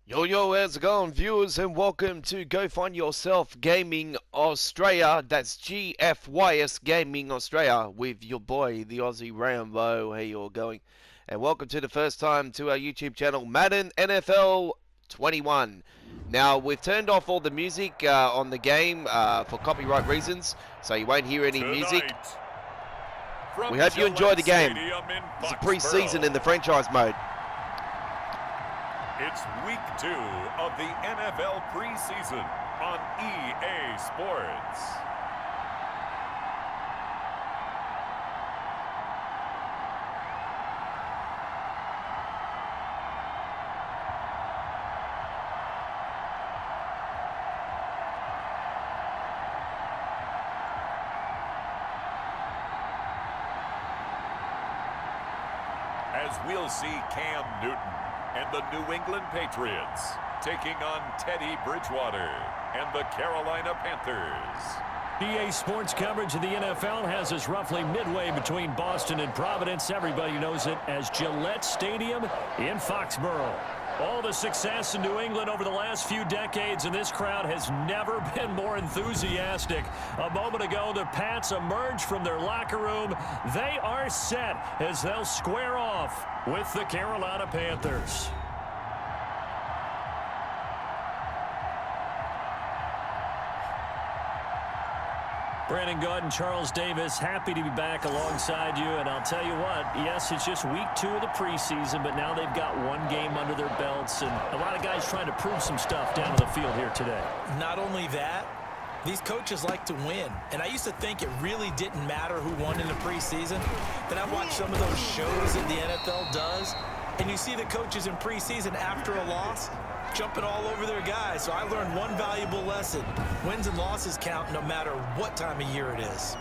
Yo, how's it going, viewers, and welcome to Go Find Yourself Gaming Australia. That's GFYS Gaming Australia with your boy, the Aussie Rambo. How you all going? And welcome to the first time to our YouTube channel, Madden NFL 21. Now, we've turned off all the music on the game for copyright reasons, so you won't hear any music. We hope you enjoy the game. It's a pre-season in the franchise mode. It's week 2 of the NFL preseason on EA Sports. As we'll see Cam Newton and the New England Patriots taking on Teddy Bridgewater and the Carolina Panthers. EA Sports coverage of the NFL has us roughly midway between Boston and Providence. Everybody knows it as Gillette Stadium in Foxborough. All the success in New England over the last few decades, and this crowd has never been more enthusiastic. A moment ago, the Pats emerged from their locker room. They are set as they'll square off with the Carolina Panthers. Brandon Gaud and Charles Davis, happy to be back alongside you. And I'll tell you what, yes, it's just week 2 of the preseason, but now they've got one game under their belts. And a lot of guys trying to prove some stuff down on the field here today. Not only that, these coaches like to win. And I used to think it really didn't matter who won in the preseason. Then I watched some of those shows that the NFL does. And you see the coaches in preseason after a loss jumping all over their guys. So I learned one valuable lesson. Wins and losses count no matter what time of year it is.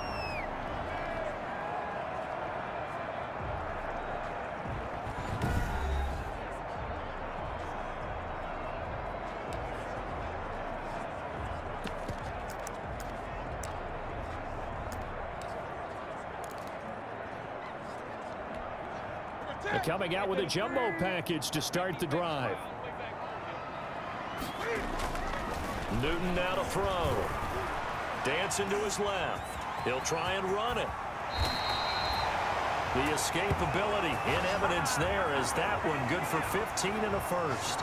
They're coming out with a jumbo package to start the drive. Newton now to throw. Dancing to his left. He'll try and run it. The escapability in evidence there as that one good for 15 and a first.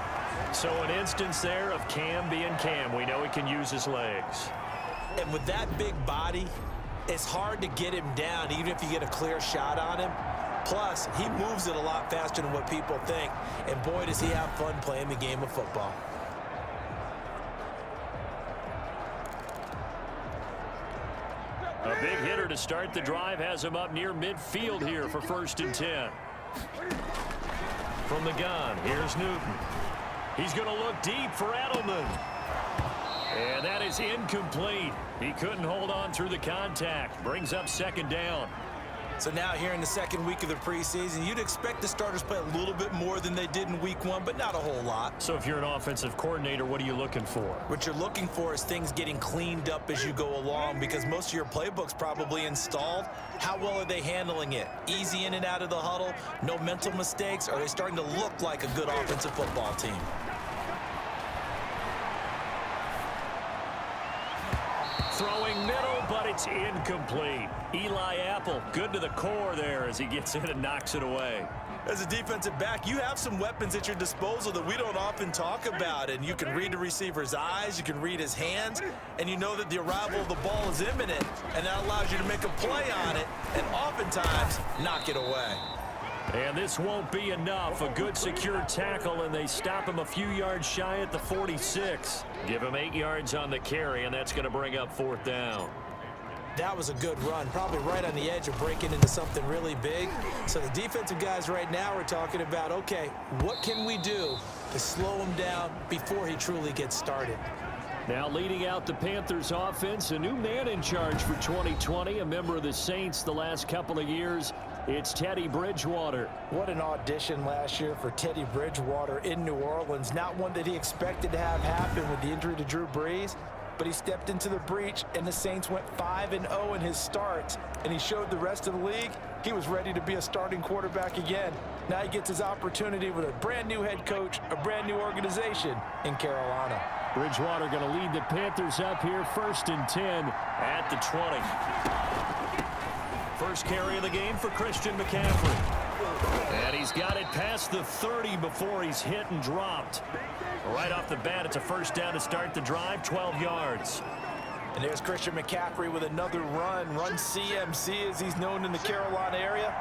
So an instance there of Cam being Cam. We know he can use his legs. And with that big body, it's hard to get him down even if you get a clear shot on him. Plus, he moves it a lot faster than what people think. And boy, does he have fun playing the game of football. A big hitter to start the drive has him up near midfield here for 1st and 10. From the gun, here's Newton. He's going to look deep for Edelman. And that is incomplete. He couldn't hold on through the contact. Brings up 2nd down. So now here in the 2nd week of the preseason, you'd expect the starters play a little bit more than they did in week 1, but not a whole lot. So if you're an offensive coordinator, what are you looking for? What you're looking for is things getting cleaned up as you go along because most of your playbook's probably installed. How well are they handling it? Easy in and out of the huddle? No mental mistakes? Are they starting to look like a good offensive football team? Throwing middle, but it's incomplete. Eli Apple, good to the core there as he gets in and knocks it away. As a defensive back, you have some weapons at your disposal that we don't often talk about. And you can read the receiver's eyes, you can read his hands, and you know that the arrival of the ball is imminent. And that allows you to make a play on it and oftentimes knock it away. And this won't be enough. A good secure tackle, and they stop him a few yards shy at the 46. Give him 8 yards on the carry, and that's going to bring up 4th down. That was a good run, probably right on the edge of breaking into something really big. So the defensive guys right now are talking about, okay, what can we do to slow him down before he truly gets started? Now leading out the Panthers offense, a new man in charge for 2020, a member of the Saints the last couple of years. It's Teddy Bridgewater. What an audition last year for Teddy Bridgewater in New Orleans. Not one that he expected to have happen with the injury to Drew Brees. but he stepped into the breach, and the Saints went 5-0 in his starts, and he showed the rest of the league he was ready to be a starting quarterback again. Now he gets his opportunity with a brand-new head coach, a brand-new organization in Carolina. Bridgewater going to lead the Panthers up here, 1st and 10 at the 20. First carry of the game for Christian McCaffrey. And he's got it past the 30 before he's hit and dropped. Right off the bat, it's a first down to start the drive, 12 yards. And there's Christian McCaffrey with another run CMC as he's known in the Carolina area.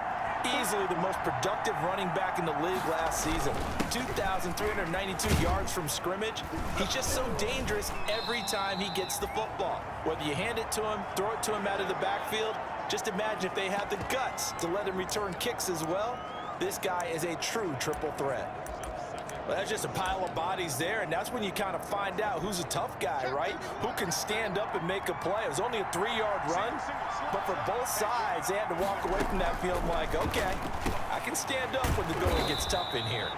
Easily the most productive running back in the league last season. 2,392 yards from scrimmage. He's just so dangerous every time he gets the football. Whether you hand it to him, throw it to him out of the backfield, just imagine if they had the guts to let him return kicks as well. This guy is a true triple threat. Well, that's just a pile of bodies there, and that's when you kind of find out who's a tough guy, right? Who can stand up and make a play. It was only a 3-yard run, but for both sides, they had to walk away from that field like, okay, I can stand up when the going gets tough in here.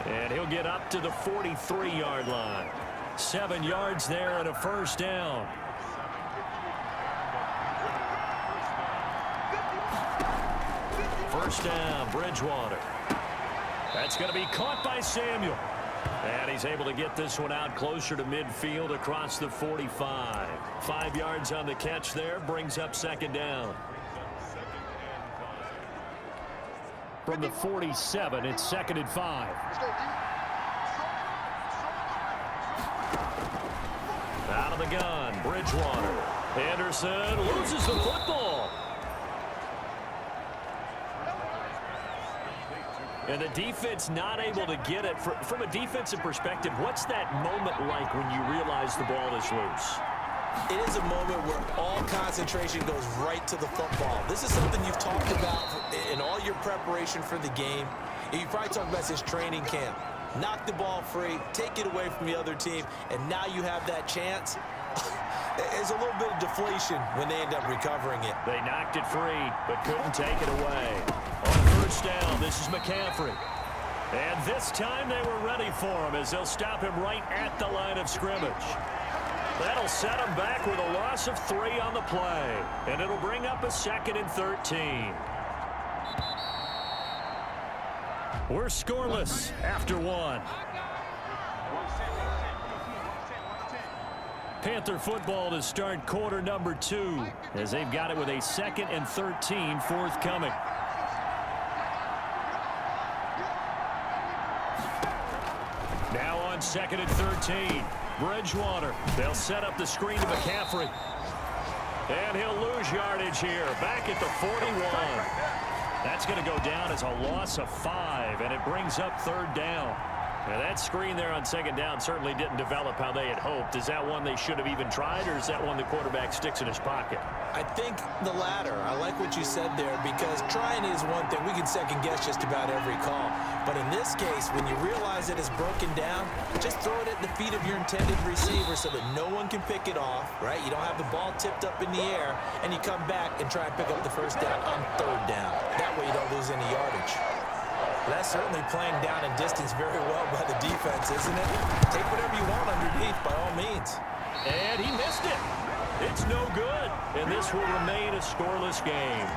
And he'll get up to the 43-yard line. 7 yards there and a first down. First down, Bridgewater. That's going to be caught by Samuel. And he's able to get this one out closer to midfield across the 45. 5 yards on the catch there, brings up second down. From the 47, it's 2nd and 5. Out of the gun, Bridgewater. Anderson loses the football. And the defense not able to get it. From a defensive perspective, what's that moment like when you realize the ball is loose? It is a moment where all concentration goes right to the football. This is something you've talked about in all your preparation for the game. You probably talked about this training camp. Knock the ball free, take it away from the other team, and now you have that chance. There's a little bit of deflation when they end up recovering it. They knocked it free, but couldn't take it away. On first down, this is McCaffrey. And this time they were ready for him as they'll stop him right at the line of scrimmage. That'll set him back with a loss of 3 on the play. And it'll bring up a 2nd and 13. We're scoreless after 1. Panther football to start quarter number 2 as they've got it with a 2nd and 13 forthcoming. Now on 2nd and 13, Bridgewater. They'll set up the screen to McCaffrey. And he'll lose yardage here, back at the 41. That's going to go down as a loss of 5, and it brings up 3rd down. Now that screen there on 2nd down certainly didn't develop how they had hoped. Is that one they should have even tried, or is that one the quarterback sticks in his pocket? I think the latter. I like what you said there, because trying is one thing. We can second guess just about every call. But in this case, when you realize that it's broken down, just throw it at the feet of your intended receiver so that no one can pick it off, right? You don't have the ball tipped up in the air, and you come back and try and pick up the first down on 3rd down. That way you don't lose any yardage. That's certainly playing down in distance very well by the defense, isn't it? Take whatever you want underneath by all means. And he missed it. It's no good. And this will remain a scoreless game.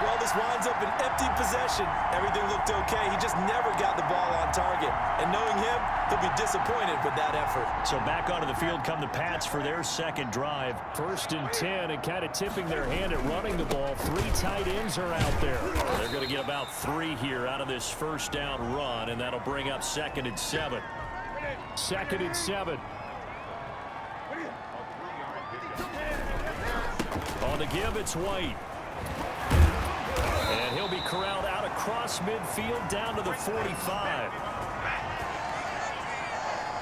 Well, this winds up an empty possession. Everything looked okay. He just never got the ball on target. And knowing him, he'll be disappointed with that effort. So back onto the field come the Pats for their 2nd drive. 1st and 10, and kind of tipping their hand at running the ball. 3 tight ends are out there. They're going to get about 3 here out of this first down run, and that'll bring up 2nd and 7. 2nd and 7. On the give, it's White. And he'll be corralled out across midfield down to the 45.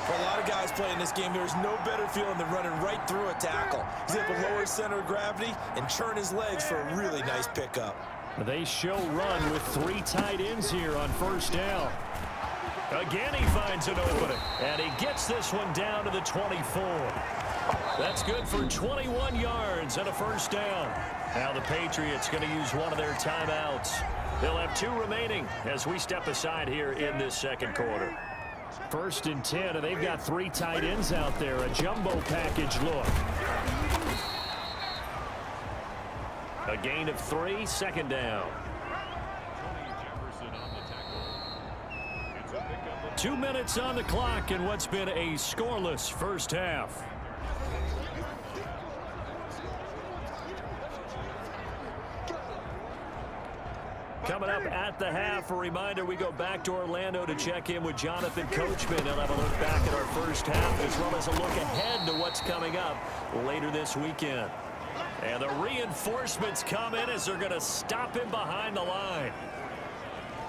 For a lot of guys playing this game, there's no better feeling than running right through a tackle. He's able to lower his center of gravity and churn his legs for a really nice pickup. They show run with 3 tight ends here on first down. Again, he finds an opening, and he gets this one down to the 24. That's good for 21 yards and a first down. Now the Patriots going to use one of their timeouts. They'll have 2 remaining as we step aside here in this second quarter. 1st and 10, and they've got 3 tight ends out there. A jumbo package look. A gain of 3, second down. 2 minutes on the clock in what's been a scoreless first half. Coming up at the half, a reminder, we go back to Orlando to check in with Jonathan Coachman. He'll have a look back at our first half as well as a look ahead to what's coming up later this weekend. And the reinforcements come in as they're going to stop him behind the line.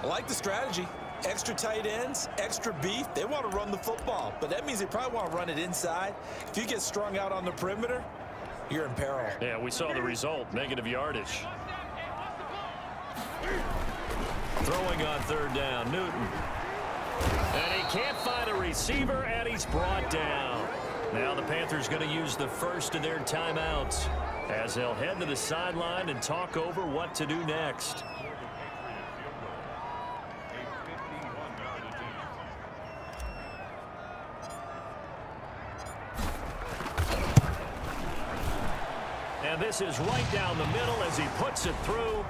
I like the strategy. Extra tight ends, extra beef. They want to run the football, but that means they probably want to run it inside. If you get strung out on the perimeter, you're in peril. Yeah, we saw the result, negative yardage. Throwing on 3rd down, Newton. And he can't find a receiver, and he's brought down. Now the Panthers going to use the first of their timeouts as they'll head to the sideline and talk over what to do next. And this is right down the middle as he puts it through.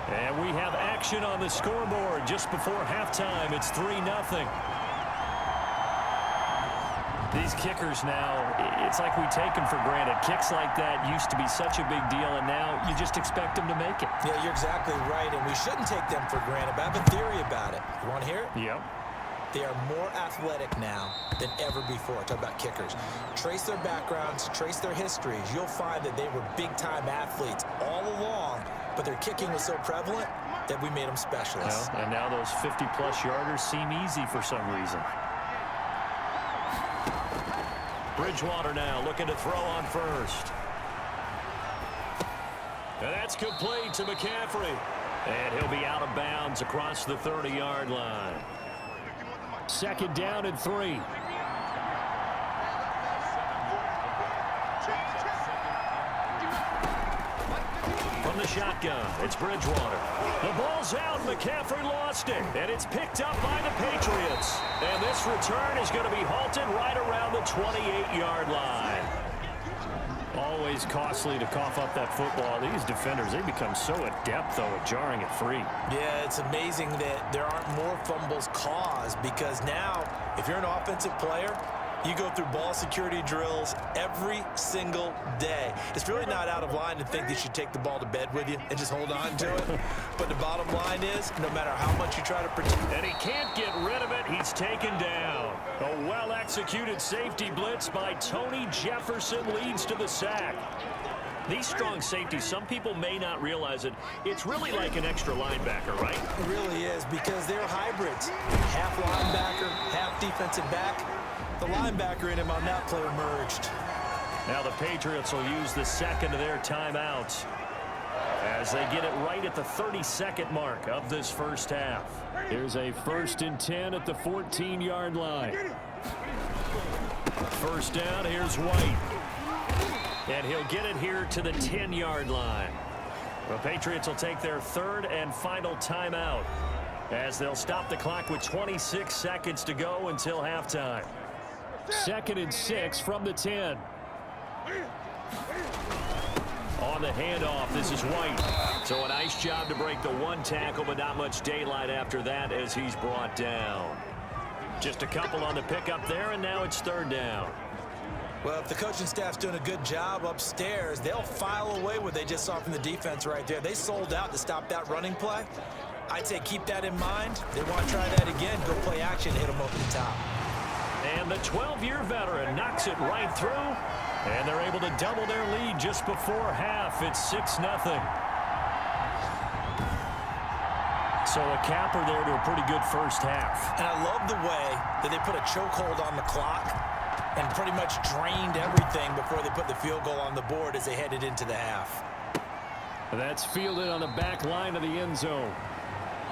And we have action on the scoreboard just before halftime. It's 3-0. These kickers now, it's like we take them for granted. Kicks like that used to be such a big deal, and now you just expect them to make it. Yeah, you're exactly right, and we shouldn't take them for granted. But I have a theory about it. You want to hear it? Yep. They are more athletic now than ever before. Talk about kickers. Trace their backgrounds, trace their histories. You'll find that they were big-time athletes all along, but their kicking was so prevalent that we made them specialists. Well, and now those 50-plus yarders seem easy for some reason. Bridgewater now looking to throw on first. And that's complete to McCaffrey. And he'll be out of bounds across the 30-yard line. 2nd down and 3. From the shotgun, it's Bridgewater. The ball's out. McCaffrey lost it. And it's picked up by the Patriots. And this return is going to be halted right around the 28-yard line. Always costly to cough up that football. These defenders, they become so adept, though, at jarring it free. Yeah, it's amazing that there aren't more fumbles caused because now, if you're an offensive player, you go through ball security drills every single day. It's really not out of line to think that you should take the ball to bed with you and just hold on to it. But the bottom line is, no matter how much you try to protect. And he can't get rid of it. He's taken down. A well-executed safety blitz by Tony Jefferson leads to the sack. These strong safeties, some people may not realize it. It's really like an extra linebacker, right? It really is because they're hybrids. Half linebacker, half defensive back. The linebacker in him on that play emerged. Now the Patriots will use the second of their timeouts as they get it right at the 32nd mark of this first half. Here's a 1st and 10 at the 14-yard line. First down, here's White. And he'll get it here to the 10-yard line. The Patriots will take their 3rd and final timeout as they'll stop the clock with 26 seconds to go until halftime. 2nd and 6 from the 10. On the handoff, this is White. So a nice job to break the 1 tackle, but not much daylight after that as he's brought down. Just a couple on the pickup there, and now it's 3rd down. Well, if the coaching staff's doing a good job upstairs, they'll file away what they just saw from the defense right there. They sold out to stop that running play. I'd say keep that in mind. They want to try that again, go play action, hit them over the top. And the 12-year veteran knocks it right through, and they're able to double their lead just before half. It's 6-0. So a capper there to a pretty good first half. And I love the way that they put a chokehold on the clock and pretty much drained everything before they put the field goal on the board as they headed into the half. That's fielded on the back line of the end zone.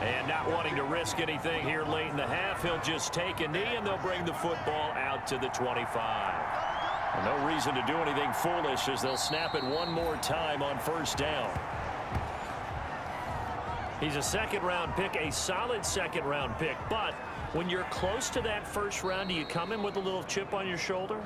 And not wanting to risk anything here late in the half, he'll just take a knee, and they'll bring the football out to the 25. And no reason to do anything foolish as they'll snap it one more time on first down. He's a second-round pick, a solid second-round pick. But when you're close to that first round, do you come in with a little chip on your shoulder?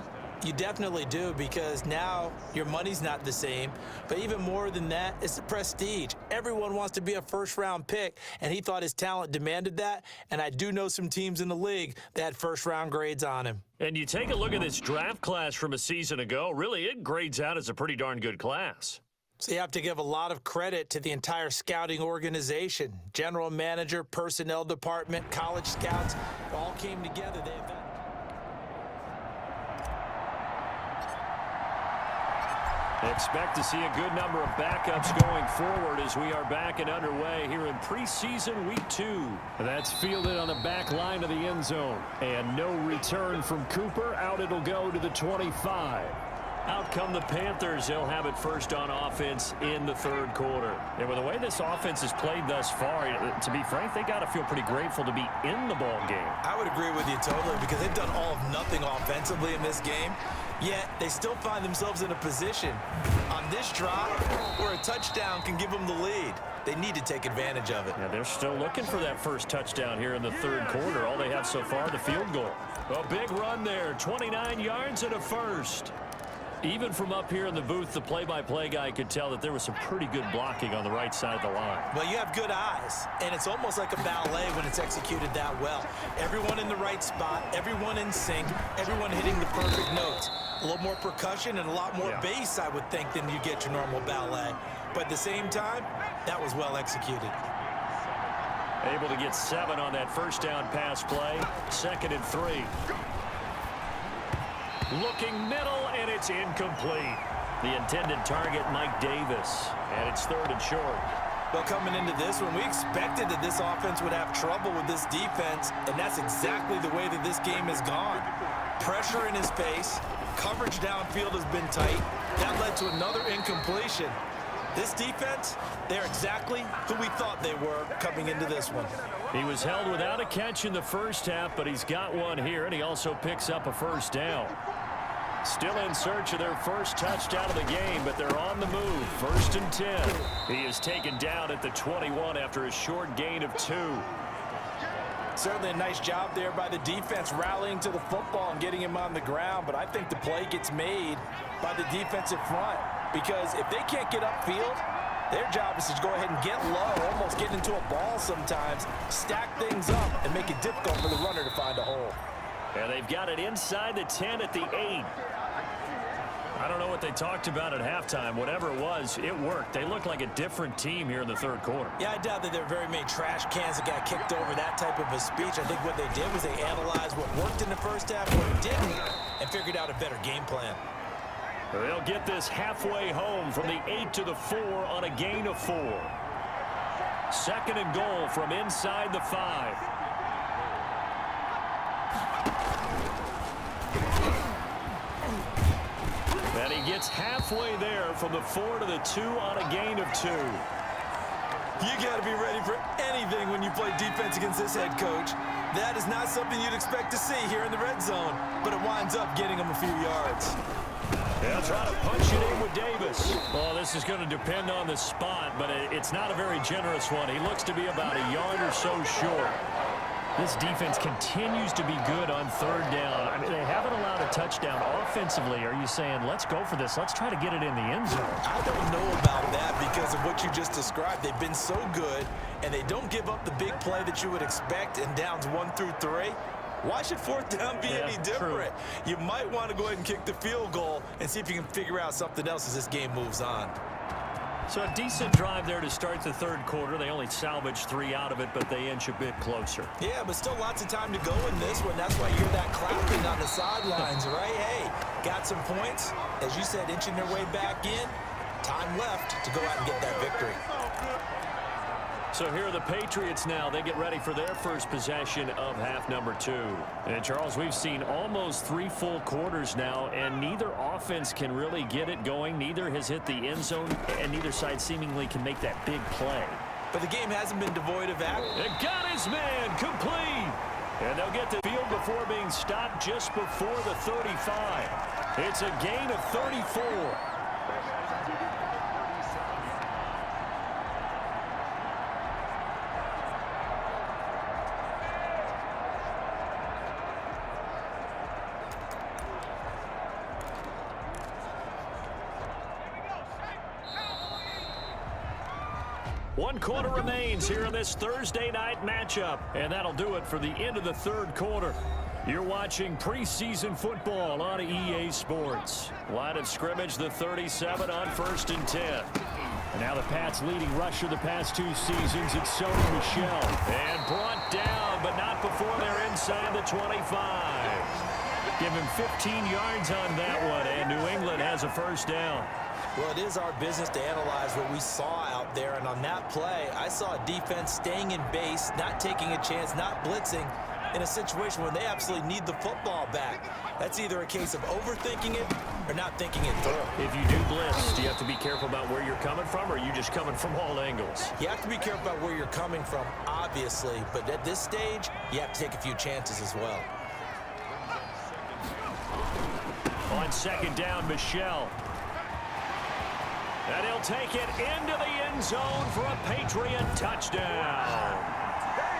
You definitely do, because now your money's not the same. But even more than that, it's the prestige. Everyone wants to be a first-round pick, and he thought his talent demanded that. And I do know some teams in the league that had first-round grades on him. And you take a look at this draft class from a season ago. Really, it grades out as a pretty darn good class. So you have to give a lot of credit to the entire scouting organization. General manager, personnel department, college scouts, all came together. Expect to see a good number of backups going forward as we are back and underway here in preseason week 2. That's fielded on the back line of the end zone. And no return from Cooper. Out it'll go to the 25. Out come the Panthers. They'll have it first on offense in the third quarter. And with the way this offense has played thus far, to be frank, they got to feel pretty grateful to be in the ball game. I would agree with you totally, because they've done all of nothing offensively in this game. Yet they still find themselves in a position on this drive where a touchdown can give them the lead. They need to take advantage of it. Yeah, they're still looking for that first touchdown here in the third quarter. All they have so far, the field goal. A big run there, 29 yards and a first. Even from up here in the booth, the play-by-play guy could tell that there was some pretty good blocking on the right side of the line. Well, you have good eyes, and it's almost like a ballet when it's executed that well. Everyone in the right spot, everyone in sync, everyone hitting the perfect notes. A little more percussion and a lot more bass, I would think, than you get your normal ballet. But at the same time, that was well executed. Able to get 7 on that first down pass play. 2nd and 3. Looking middle, and it's incomplete. The intended target, Mike Davis. And it's 3rd and short. Well, coming into this one, we expected that this offense would have trouble with this defense, and that's exactly the way that this game has gone. Pressure in his face. Coverage downfield has been tight. That led to another incompletion. This defense, they're exactly who we thought they were coming into this one. He was held without a catch in the first half, but he's got one here, and he also picks up a first down. Still in search of their first touchdown of the game, but they're on the move. 1st and 10. He is taken down at the 21 after a short gain of 2. Certainly a nice job there by the defense rallying to the football and getting him on the ground, but I think the play gets made by the defensive front, because if they can't get upfield, their job is to go ahead and get low, almost get into a ball sometimes, stack things up, and make it difficult for the runner to find a hole. And they've got it inside the 10 at the 8. I don't know what they talked about at halftime. Whatever it was, it worked. They look like a different team here in the third quarter. Yeah, I doubt that there are very many trash cans that got kicked over, that type of a speech. I think what they did was they analyzed what worked in the first half, what didn't, and figured out a better game plan. They'll get this halfway home from the 8 to the 4 on a gain of 4. 2nd and goal from inside the 5. And he gets halfway there from the 4 to the 2 on a gain of 2. You got to be ready for anything when you play defense against this head coach. That is not something you'd expect to see here in the red zone, but it winds up getting him a few yards. They'll try to punch it in with Davis. Well, this is going to depend on the spot, but it's not a very generous one. He looks to be about a yard or so short. This defense continues to be good on 3rd down. I mean, they haven't allowed a touchdown offensively. Are you saying, let's go for this? Let's try to get it in the end zone. I don't know about that because of what you just described. They've been so good, and they don't give up the big play that you would expect in downs 1 through 3. Why should 4th down be any different? True. You might want to go ahead and kick the field goal and see if you can figure out something else as this game moves on. So a decent drive there to start the third quarter. They only salvaged 3 out of it, but they inch a bit closer. Yeah, but still lots of time to go in this one. That's why you hear that clapping on the sidelines, right? Hey, got some points. As you said, inching their way back in. Time left to go out and get that victory. So here are the Patriots now. They get ready for their first possession of half number 2. And, Charles, we've seen almost 3 full quarters now, and neither offense can really get it going. Neither has hit the end zone, and neither side seemingly can make that big play. but the game hasn't been devoid of action. It got his man complete. And they'll get the field before being stopped just before the 35. It's a gain of 34. One quarter remains here in this Thursday night matchup, and that'll do it for the end of the third quarter. You're watching preseason football on EA Sports. Line of scrimmage, the 37 on 1st and 10. And now the Pats' leading rusher the past 2 seasons, it's Sony Michel. And brought down, but not before they're inside the 25. Give him 15 yards on that one, and New England has a first down. Well, it is our business to analyze what we saw out there, and on that play, I saw a defense staying in base, not taking a chance, not blitzing in a situation where they absolutely need the football back. That's either a case of overthinking it or not thinking it through. If you do blitz, do you have to be careful about where you're coming from, or are you just coming from all angles? You have to be careful about where you're coming from, obviously, but at this stage, you have to take a few chances as well. On second down, Michel. And he'll take it into the end zone for a Patriot touchdown.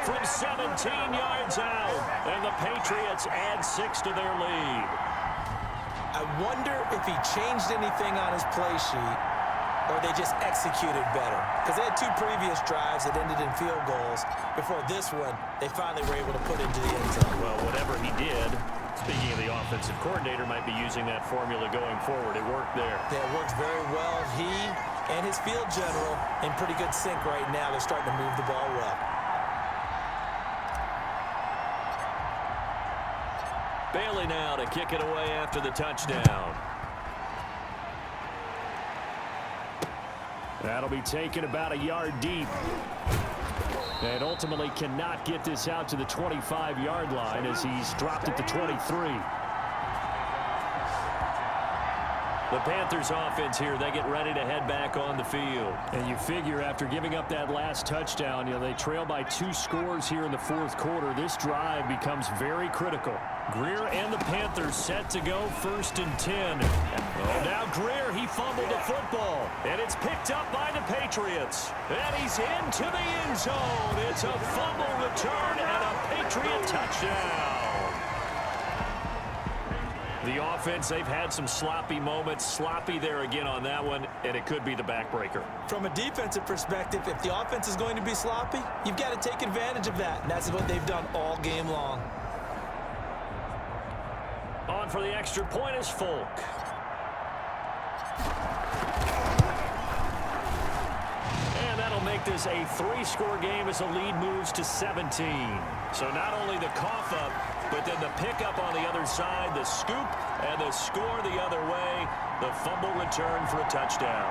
From 17 yards out, and the Patriots add 6 to their lead. I wonder if he changed anything on his play sheet or they just executed better. Because they had 2 previous drives that ended in field goals. Before this one, they finally were able to put into the end zone. Well, whatever he did, speaking of the offensive coordinator, might be using that formula going forward. It worked there. Yeah, it works very well. He and his field general in pretty good sync right now. They're starting to move the ball well. Bailey now to kick it away after the touchdown. That'll be taken about a yard deep. And ultimately cannot get this out to the 25-yard line as he's dropped at the 23. The Panthers offense here, they get ready to head back on the field. And you figure after giving up that last touchdown, they trail by 2 scores here in the fourth quarter. This drive becomes very critical. Greer and the Panthers set to go 1st and 10. Oh, now Greer, he fumbled the football. And it's picked up by the Patriots. And he's into the end zone. It's a fumble return and a Patriot touchdown. The offense, they've had some sloppy moments. Sloppy there again on that one, and it could be the backbreaker. From a defensive perspective, if the offense is going to be sloppy, you've got to take advantage of that, and that's what they've done all game long. On for the extra point is Folk. And that'll make this a 3-score game as the lead moves to 17. So not only the cough up, but then the pickup on the other side, the scoop, and the score the other way, the fumble return for a touchdown.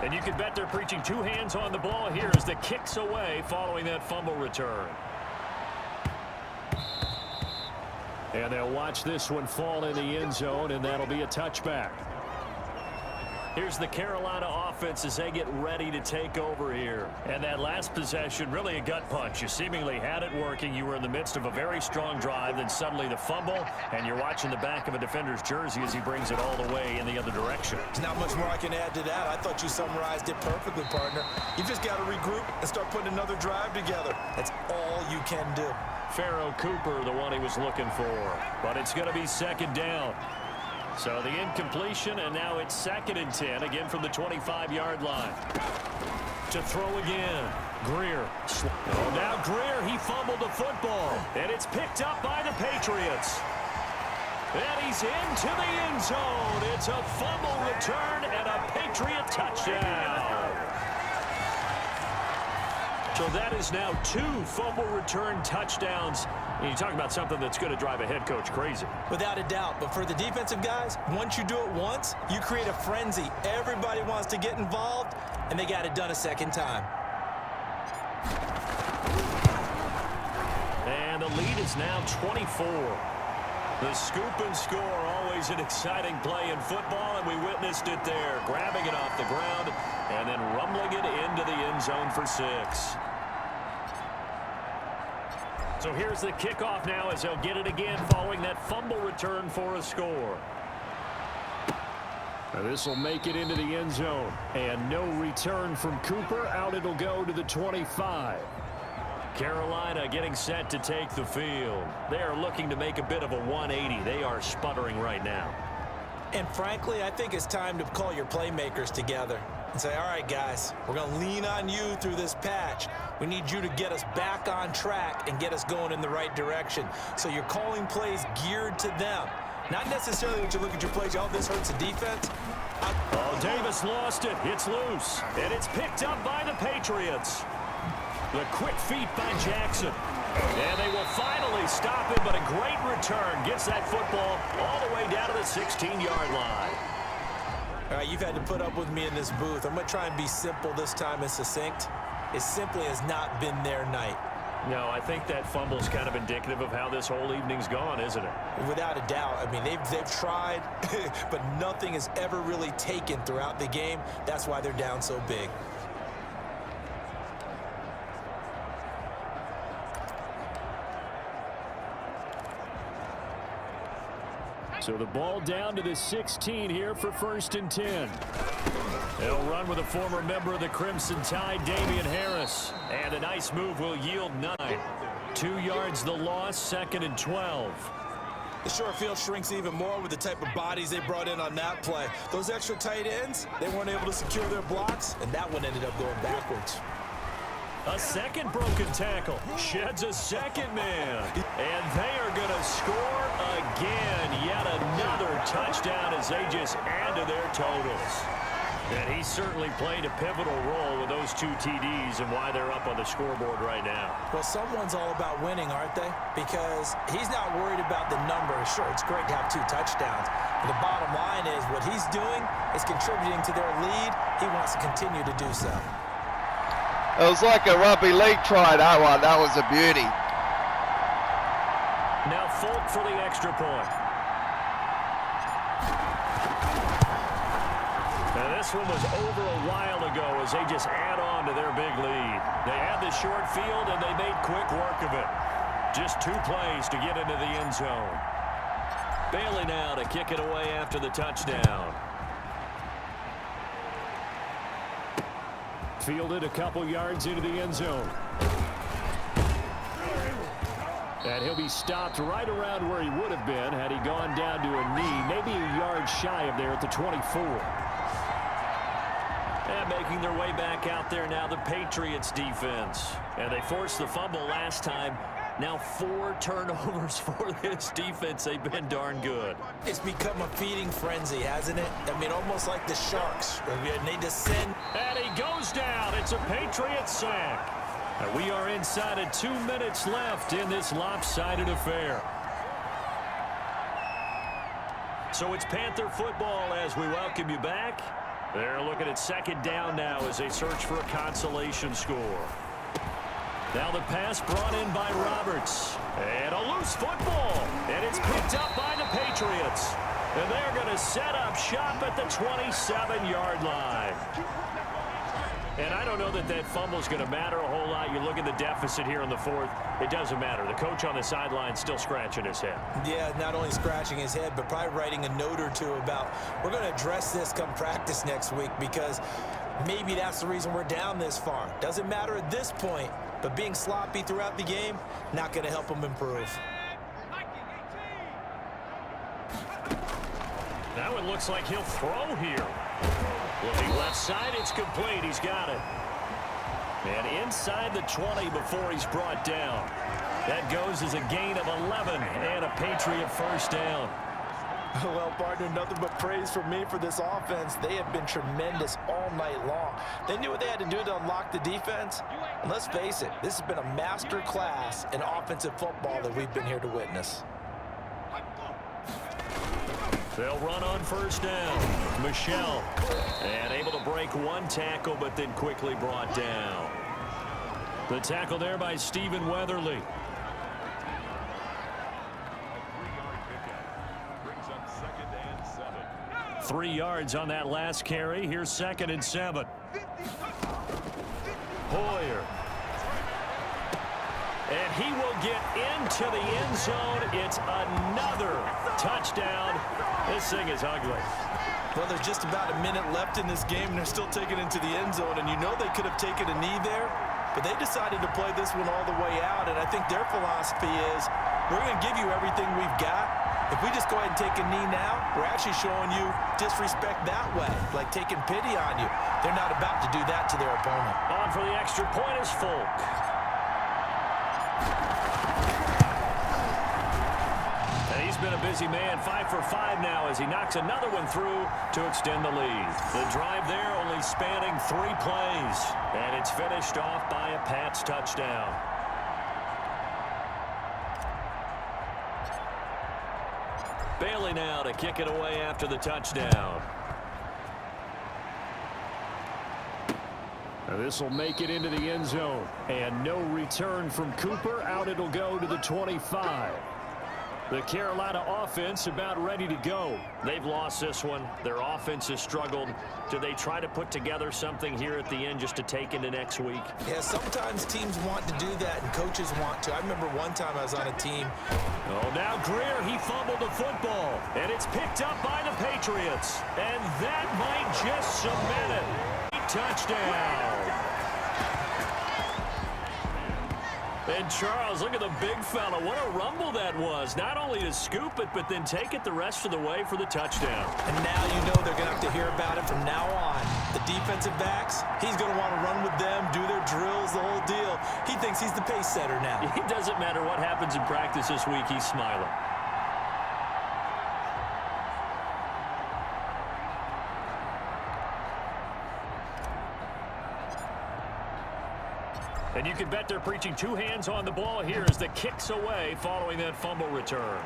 And you can bet they're preaching 2 hands on the ball here as the kicks away following that fumble return. And they'll watch this one fall in the end zone, and that'll be a touchback. Here's the Carolina offense as they get ready to take over here. And that last possession, really a gut punch. You seemingly had it working. You were in the midst of a very strong drive. Then suddenly the fumble, and you're watching the back of a defender's jersey as he brings it all the way in the other direction. There's not much more I can add to that. I thought you summarized it perfectly, partner. You just got to regroup and start putting another drive together. That's all you can do. Pharaoh Cooper, the one he was looking for. But it's going to be 2nd down. So the incompletion, and now it's 2nd and 10, again from the 25-yard line. To throw again, Greer. Oh, now Greer, he fumbled the football, and it's picked up by the Patriots. And he's into the end zone. It's a fumble return and a Patriot touchdown. So that is now 2 fumble return touchdowns. And you talk about something that's going to drive a head coach crazy. Without a doubt. But for the defensive guys, once you do it once, you create a frenzy. Everybody wants to get involved, and they got it done a 2nd time. And the lead is now 24. The scoop and score, always an exciting play in football, and we witnessed it there. Grabbing it off the ground and then rumbling it into the end zone for 6. So here's the kickoff now as they'll get it again following that fumble return for a score. This will make it into the end zone. And no return from Cooper. Out it'll go to the 25. Carolina getting set to take the field. They are looking to make a bit of a 180. They are sputtering right now. And frankly, I think it's time to call your playmakers together and say, all right, guys, we're going to lean on you through this patch. We need you to get us back on track and get us going in the right direction. So you're calling plays geared to them. Not necessarily that you look at your plays, oh, this hurts the defense. Oh, Davis lost it. It's loose. And it's picked up by the Patriots. The quick feet by Jackson. And they will finally stop him, but a great return. Gets that football all the way down to the 16-yard line. All right, you've had to put up with me in this booth. I'm going to try and be simple this time and succinct. It simply has not been their night. No, I think that fumble's kind of indicative of how this whole evening's gone, isn't it? Without a doubt. I mean, they've tried, but nothing has ever really taken throughout the game. That's why they're down so big. So the ball down to the 16 here for 1st and 10. They'll run with a former member of the Crimson Tide, Damian Harris. And a nice move will yield 9. 2 yards the loss, 2nd and 12. The short field shrinks even more with the type of bodies they brought in on that play. Those extra tight ends, they weren't able to secure their blocks, and that one ended up going backwards. A second broken tackle. Sheds a second man. And they are going to score again. Yet another touchdown as they just add to their totals. And he certainly played a pivotal role with those 2 TDs and why they're up on the scoreboard right now. Well, someone's all about winning, aren't they? Because he's not worried about the numbers. Sure, it's great to have 2 touchdowns. But the bottom line is what he's doing is contributing to their lead. He wants to continue to do so. It was like a rugby league try, that one. That was a beauty. Now Folk for the extra point. Now this one was over a while ago as they just add on to their big lead. They had the short field and they made quick work of it. Just 2 plays to get into the end zone. Bailey now to kick it away after the touchdown. Fielded a couple yards into the end zone. And he'll be stopped right around where he would have been had he gone down to a knee, maybe a yard shy of there at the 24. And making their way back out there now, the Patriots defense. And they forced the fumble last time. Now 4 turnovers for this defense. They've been darn good. It's become a feeding frenzy, hasn't it? I mean, almost like the Sharks. They descend. And he goes down. It's a Patriots sack. And we are inside of 2 minutes left in this lopsided affair. So it's Panther football as we welcome you back. They're looking at 2nd down now as they search for a consolation score. Now the pass brought in by Roberts. And a loose football. And it's picked up by the Patriots. And they're going to set up shop at the 27-yard line. And I don't know that that fumble is going to matter a whole lot. You look at the deficit here in the 4th. It doesn't matter. The coach on the sideline still scratching his head. Yeah, not only scratching his head, but probably writing a note or 2 about we're going to address this come practice next week because maybe that's the reason we're down this far. Doesn't matter at this point, but being sloppy throughout the game, not going to help them improve. Now it looks like he'll throw here. Looking left side, it's complete. He's got it. And inside the 20 before he's brought down. That goes as a gain of 11 and a Patriot 1st down. Well, partner, nothing but praise from me for this offense. They have been tremendous all night long. They knew what they had to do to unlock the defense. And let's face it, this has been a master class in offensive football that we've been here to witness. They'll run on 1st down. Michelle. And able to break 1 tackle, but then quickly brought down. The tackle there by Stephen Weatherly. 3 yards on that last carry. Here's 2nd and 7. Hoyer. And he will get into the end zone. It's another touchdown. This thing is ugly. Well, there's just about a minute left in this game, and they're still taking it into the end zone. And you know they could have taken a knee there, but they decided to play this one all the way out. And I think their philosophy is, we're going to give you everything we've got. If we just go ahead and take a knee now, we're actually showing you disrespect that way, like taking pity on you. They're not about to do that to their opponent. On for the extra point is Folk. And he's been a busy man, 5 for 5 now as he knocks another one through to extend the lead. The drive there only spanning 3 plays, and it's finished off by a Pats touchdown. Bailey now to kick it away after the touchdown. This will make it into the end zone. And no return from Cooper. Out it'll go to the 25. The Carolina offense about ready to go. They've lost this one. Their offense has struggled. Do they try to put together something here at the end just to take into next week? Yeah, sometimes teams want to do that and coaches want to. I remember one time I was on a team. Oh, now Greer, he fumbled the football. And it's picked up by the Patriots. And that might just cement it. Touchdown. And Charles, look at the big fella. What a rumble that was. Not only to scoop it, but then take it the rest of the way for the touchdown. And now you know they're going to have to hear about it from now on. The defensive backs, he's going to want to run with them, do their drills, the whole deal. He thinks he's the pace setter now. It doesn't matter what happens in practice this week. He's smiling. And you can bet they're preaching 2 hands on the ball here as the kick's away following that fumble return.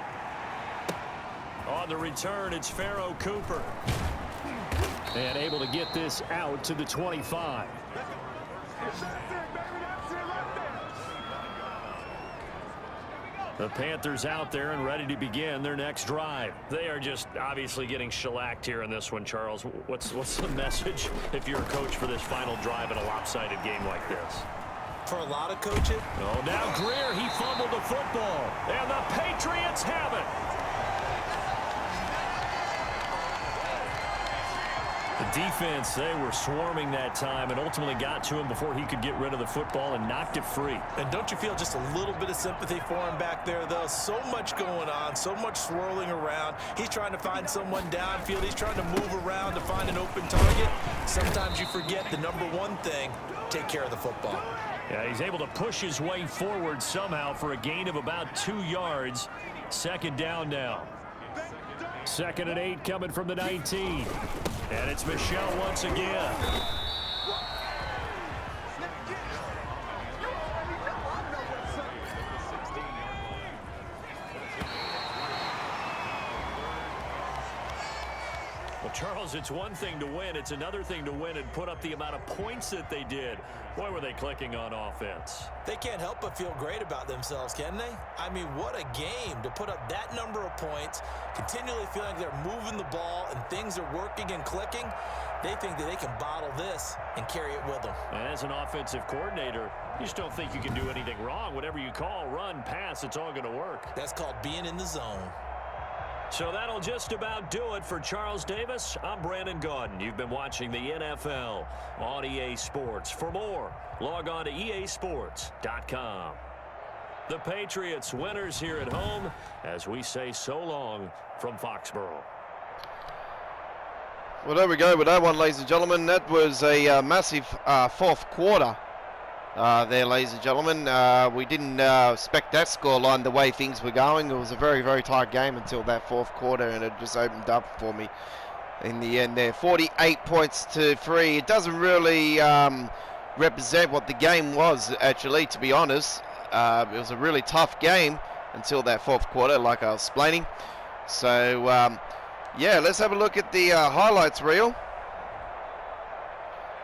On the return, it's Pharaoh Cooper. And able to get this out to the 25. The Panthers out there and ready to begin their next drive. They are just obviously getting shellacked here in this one, Charles. What's the message if you're a coach for this final drive in a lopsided game like this? For a lot of coaches. Oh, now Greer, he fumbled the football. And the Patriots have it. The defense, they were swarming that time and ultimately got to him before he could get rid of the football and knocked it free. And don't you feel just a little bit of sympathy for him back there, though? So much going on, so much swirling around. He's trying to find someone downfield. He's trying to move around to find an open target. Sometimes you forget the number one thing, take care of the football. Yeah, he's able to push his way forward somehow for a gain of about 2 yards. 2nd down now. 2nd and 8 coming from the 19. And it's Michel once again. Well, Charles, it's one thing to win. It's another thing to win and put up the amount of points that they did. Boy, were they clicking on offense. They can't help but feel great about themselves, can they? I mean, what a game to put up that number of points, continually feeling like they're moving the ball and things are working and clicking. They think that they can bottle this and carry it with them. And as an offensive coordinator, you just don't think you can do anything wrong. Whatever you call, run, pass, it's all going to work. That's called being in the zone. So that'll just about do it for Charles Davis. I'm Brandon Gaudin. You've been watching the NFL on EA Sports. For more, log on to easports.com. The Patriots winners here at home as we say so long from Foxborough. Well, there we go with that one, ladies and gentlemen. That was a massive 4th quarter there, ladies and gentlemen. We didn't expect that scoreline the way things were going. It was a very, very tight game until that 4th quarter, and it just opened up for me in the end there. 48 points to 3. It doesn't really represent what the game was, actually, to be honest. It was a really tough game until that 4th quarter, like I was explaining. So, yeah, let's have a look at the highlights reel.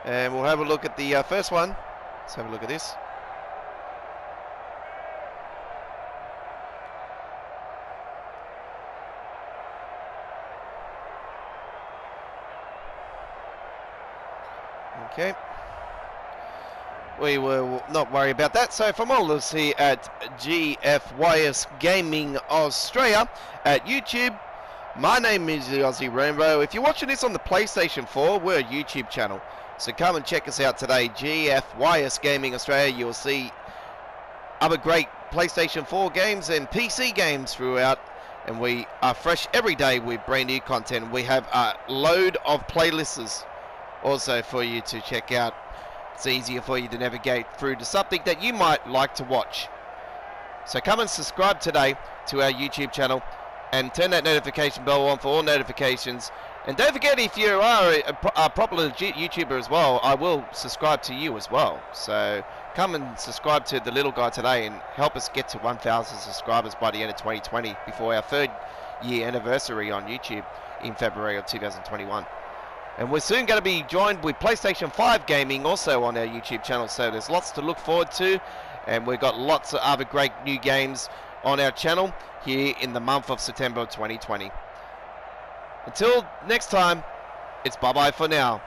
And we'll have a look at the first one. Let's have a look at this. Okay. We will not worry about that. So from all of us here at GFYS Gaming Australia at YouTube, my name is the Aussie Rainbow. If you're watching this on the PlayStation 4, we're a YouTube channel. So come and check us out today, GFYS Gaming Australia. You'll see other great PlayStation 4 games and PC games throughout. And we are fresh every day with brand new content. We have a load of playlists also for you to check out. It's easier for you to navigate through to something that you might like to watch. So come and subscribe today to our YouTube channel and turn that notification bell on for all notifications. And don't forget, if you are a popular YouTuber as well, I will subscribe to you as well. So come and subscribe to the little guy today and help us get to 1,000 subscribers by the end of 2020 before our 3rd year anniversary on YouTube in February of 2021. And we're soon going to be joined with PlayStation 5 gaming also on our YouTube channel, so there's lots to look forward to, and we've got lots of other great new games on our channel here in the month of September 2020. Until next time, it's bye-bye for now.